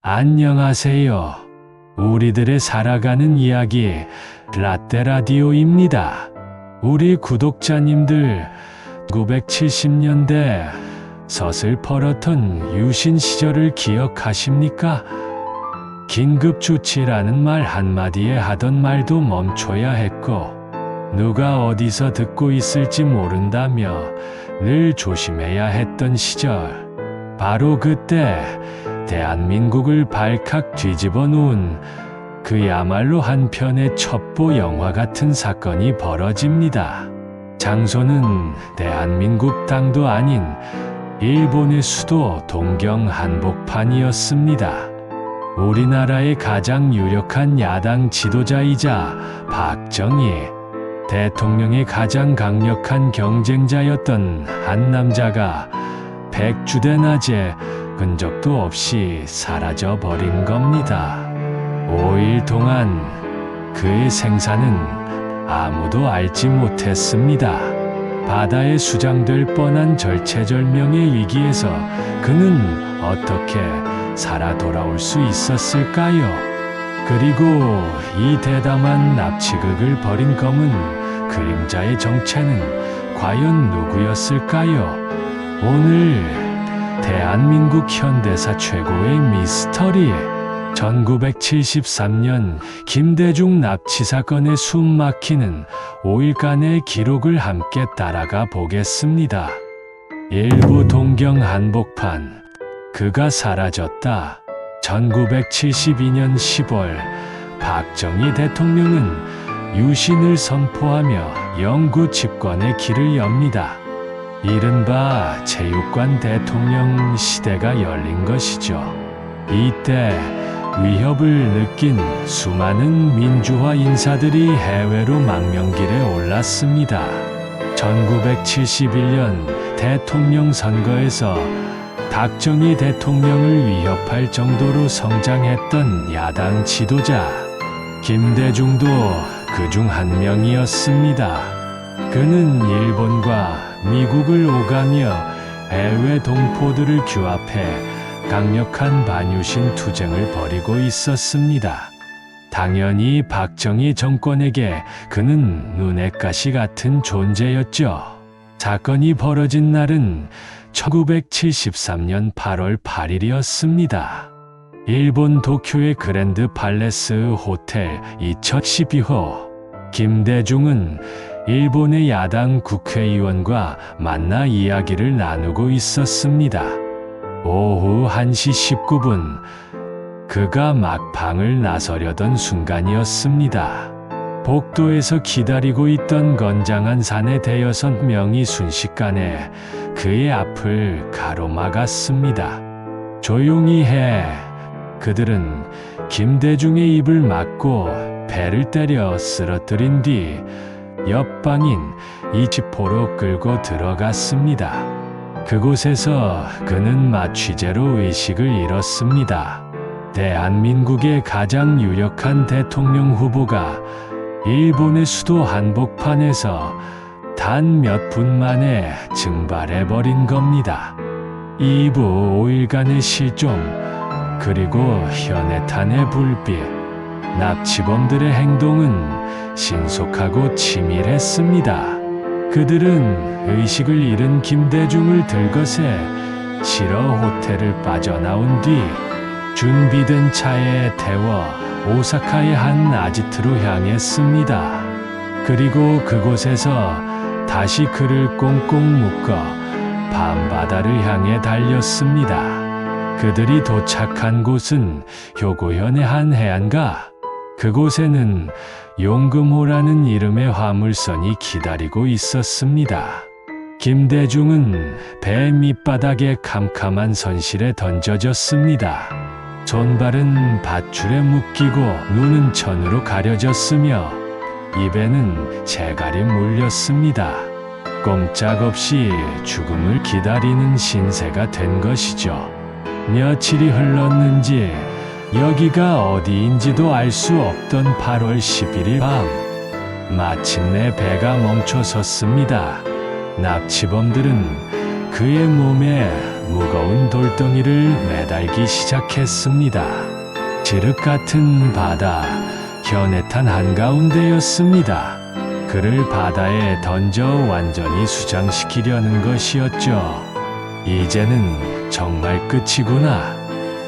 안녕하세요. 우리들의 살아가는 이야기 라떼라디오입니다. 우리 구독자님들 970년대 서슬퍼렇던 유신 시절을 기억하십니까? 긴급조치라는 말 한마디에 하던 말도 멈춰야 했고 누가 어디서 듣고 있을지 모른다며 늘 조심해야 했던 시절. 바로 그때 대한민국을 발칵 뒤집어 놓은 그야말로 한 편의 첩보 영화 같은 사건이 벌어집니다. 장소는 대한민국 땅도 아닌 일본의 수도 동경 한복판이었습니다. 우리나라의 가장 유력한 야당 지도자이자 박정희 대통령의 가장 강력한 경쟁자였던 한 남자가 백주대 낮에 흔적도 없이 사라져 버린 겁니다. 5일 동안 그의 생사는 아무도 알지 못했습니다. 바다에 수장될 뻔한 절체절명의 위기에서 그는 어떻게 살아 돌아올 수 있었을까요? 그리고 이 대담한 납치극을 벌인 검은 그림자의 정체는 과연 누구였을까요? 오늘 대한민국 현대사 최고의 미스터리 1973년 김대중 납치 사건의 숨막히는 5일간의 기록을 함께 따라가 보겠습니다. 일부 동경 한복판 그가 사라졌다. 1972년 10월 박정희 대통령은 유신을 선포하며 영구 집권의 길을 엽니다. 이른바 체육관 대통령 시대가 열린 것이죠. 이때 위협을 느낀 수많은 민주화 인사들이 해외로 망명길에 올랐습니다. 1971년 대통령 선거에서 박정희 대통령을 위협할 정도로 성장했던 야당 지도자 김대중도 그중 한 명이었습니다. 그는 일본과 미국을 오가며 해외 동포들을 규합해 강력한 반유신 투쟁을 벌이고 있었습니다. 당연히 박정희 정권에게 그는 눈엣 가시 같은 존재였죠. 사건이 벌어진 날은 1973년 8월 8일이었습니다. 일본 도쿄의 그랜드 팔레스 호텔 2012호. 김대중은 일본의 야당 국회의원과 만나 이야기를 나누고 있었습니다. 오후 1시 19분, 그가 막 방을 나서려던 순간이었습니다. 복도에서 기다리고 있던 건장한 사내 대여섯 명이 순식간에 그의 앞을 가로막았습니다. 조용히 해. 그들은 김대중의 입을 막고 배를 때려 쓰러뜨린 뒤 옆방인 이치포로 끌고 들어갔습니다. 그곳에서 그는 마취제로 의식을 잃었습니다. 대한민국의 가장 유력한 대통령 후보가 일본의 수도 한복판에서 단 몇 분 만에 증발해버린 겁니다. 2부 5일간의 실종, 그리고 현해탄의 불빛, 납치범들의 행동은 신속하고 치밀했습니다. 그들은 의식을 잃은 김대중을 들것에 실어 호텔을 빠져나온 뒤 준비된 차에 태워 오사카의 한 아지트로 향했습니다. 그리고 그곳에서 다시 그를 꽁꽁 묶어 밤바다를 향해 달렸습니다. 그들이 도착한 곳은 효고현의 한 해안가. 그곳에는 용금호라는 이름의 화물선이 기다리고 있었습니다. 김대중은 배 밑바닥에 캄캄한 선실에 던져졌습니다. 손발은 밧줄에 묶이고 눈은 천으로 가려졌으며 입에는 재갈이 물렸습니다. 꼼짝없이 죽음을 기다리는 신세가 된 것이죠. 며칠이 흘렀는지 여기가 어디인지도 알 수 없던 8월 11일 밤, 마침내 배가 멈춰섰습니다. 납치범들은 그의 몸에 무거운 돌덩이를 매달기 시작했습니다. 지륵 같은 바다, 현해탄 한가운데였습니다. 그를 바다에 던져 완전히 수장시키려는 것이었죠. 이제는 정말 끝이구나.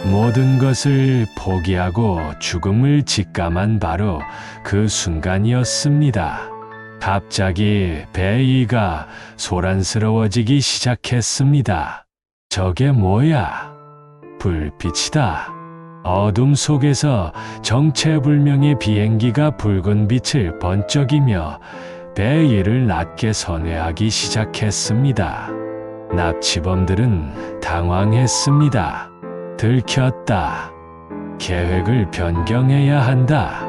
모든 것을 포기하고 죽음을 직감한 바로 그 순간이었습니다. 갑자기 배이가 소란스러워지기 시작했습니다. 저게 뭐야? 불빛이다. 어둠 속에서 정체불명의 비행기가 붉은 빛을 번쩍이며 배이를 낮게 선회하기 시작했습니다. 납치범들은 당황했습니다. 들켰다. 계획을 변경해야 한다.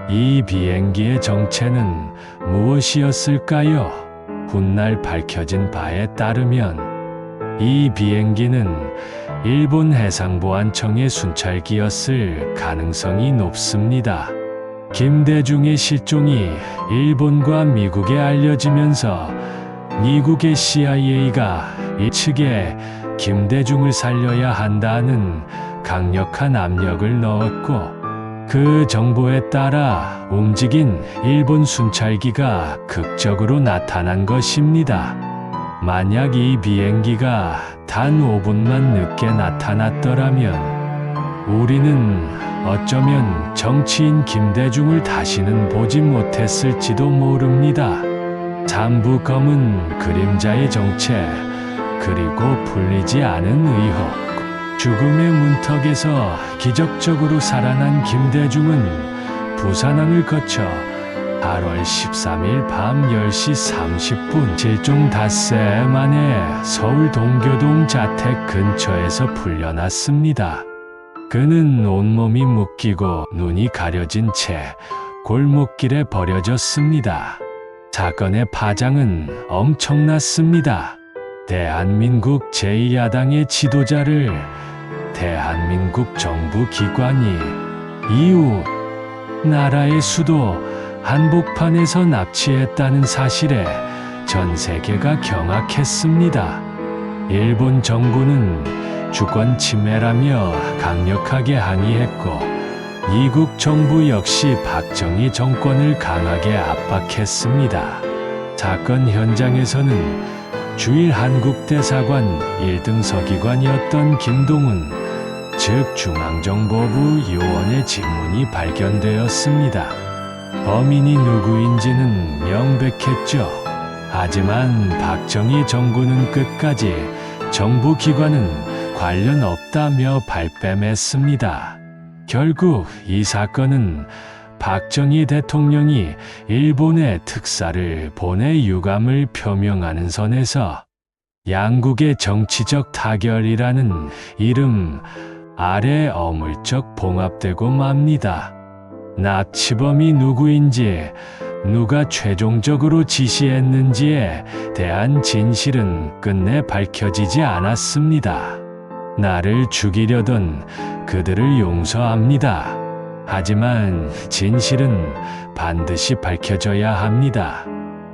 이 비행기의 정체는 무엇이었을까요? 훗날 밝혀진 바에 따르면 이 비행기는 일본 해상보안청의 순찰기였을 가능성이 높습니다. 김대중의 실종이 일본과 미국에 알려지면서 미국의 CIA가 이 측에 김대중을 살려야 한다는 강력한 압력을 넣었고, 그 정보에 따라 움직인 일본 순찰기가 극적으로 나타난 것입니다. 만약 이 비행기가 단 5분만 늦게 나타났더라면 우리는 어쩌면 정치인 김대중을 다시는 보지 못했을지도 모릅니다. 잠부 검은 그림자의 정체, 그리고 풀리지 않은 의혹. 죽음의 문턱에서 기적적으로 살아난 김대중은 부산항을 거쳐 8월 13일 밤 10시 30분 실종 닷새 만에 서울 동교동 자택 근처에서 풀려났습니다. 그는 온몸이 묶이고 눈이 가려진 채 골목길에 버려졌습니다. 사건의 파장은 엄청났습니다. 대한민국 제2야당의 지도자를 대한민국 정부 기관이 이웃 나라의 수도 한복판에서 납치했다는 사실에 전 세계가 경악했습니다. 일본 정부는 주권 침해라며 강력하게 항의했고, 이국 정부 역시 박정희 정권을 강하게 압박했습니다. 사건 현장에서는 주일 한국대사관 1등 서기관이었던 김동훈, 즉 중앙정보부 요원의 지문이 발견되었습니다. 범인이 누구인지는 명백했죠. 하지만 박정희 정부는 끝까지 정부 기관은 관련 없다며 발뺌했습니다. 결국 이 사건은 박정희 대통령이 일본에 특사를 보내 유감을 표명하는 선에서 양국의 정치적 타결이라는 이름 아래 어물쩍 봉합되고 맙니다. 납치범이 누구인지, 누가 최종적으로 지시했는지에 대한 진실은 끝내 밝혀지지 않았습니다. 나를 죽이려던 그들을 용서합니다. 하지만 진실은 반드시 밝혀져야 합니다.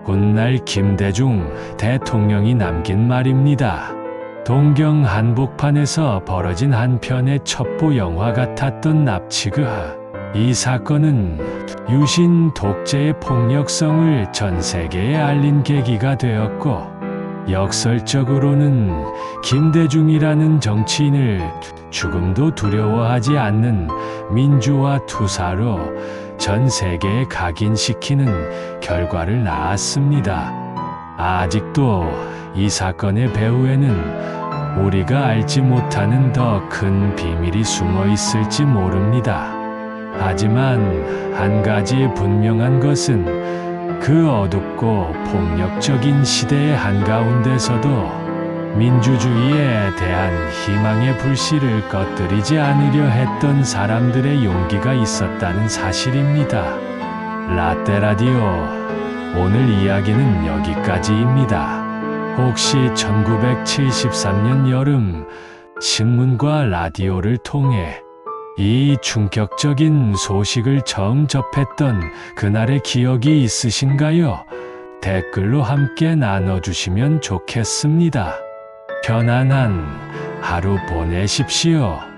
훗날 김대중 대통령이 남긴 말입니다. 동경 한복판에서 벌어진 한 편의 첩보 영화 같았던 납치극. 이 사건은 유신 독재의 폭력성을 전 세계에 알린 계기가 되었고, 역설적으로는 김대중이라는 정치인을 죽음도 두려워하지 않는 민주화 투사로 전 세계에 각인시키는 결과를 낳았습니다. 아직도 이 사건의 배후에는 우리가 알지 못하는 더 큰 비밀이 숨어 있을지 모릅니다. 하지만 한 가지 분명한 것은 그 어둡고 폭력적인 시대의 한가운데서도 민주주의에 대한 희망의 불씨를 꺼뜨리지 않으려 했던 사람들의 용기가 있었다는 사실입니다. 라떼라디오, 오늘 이야기는 여기까지입니다. 혹시 1973년 여름 신문과 라디오를 통해 이 충격적인 소식을 처음 접했던 그날의 기억이 있으신가요? 댓글로 함께 나눠주시면 좋겠습니다. 편안한 하루 보내십시오.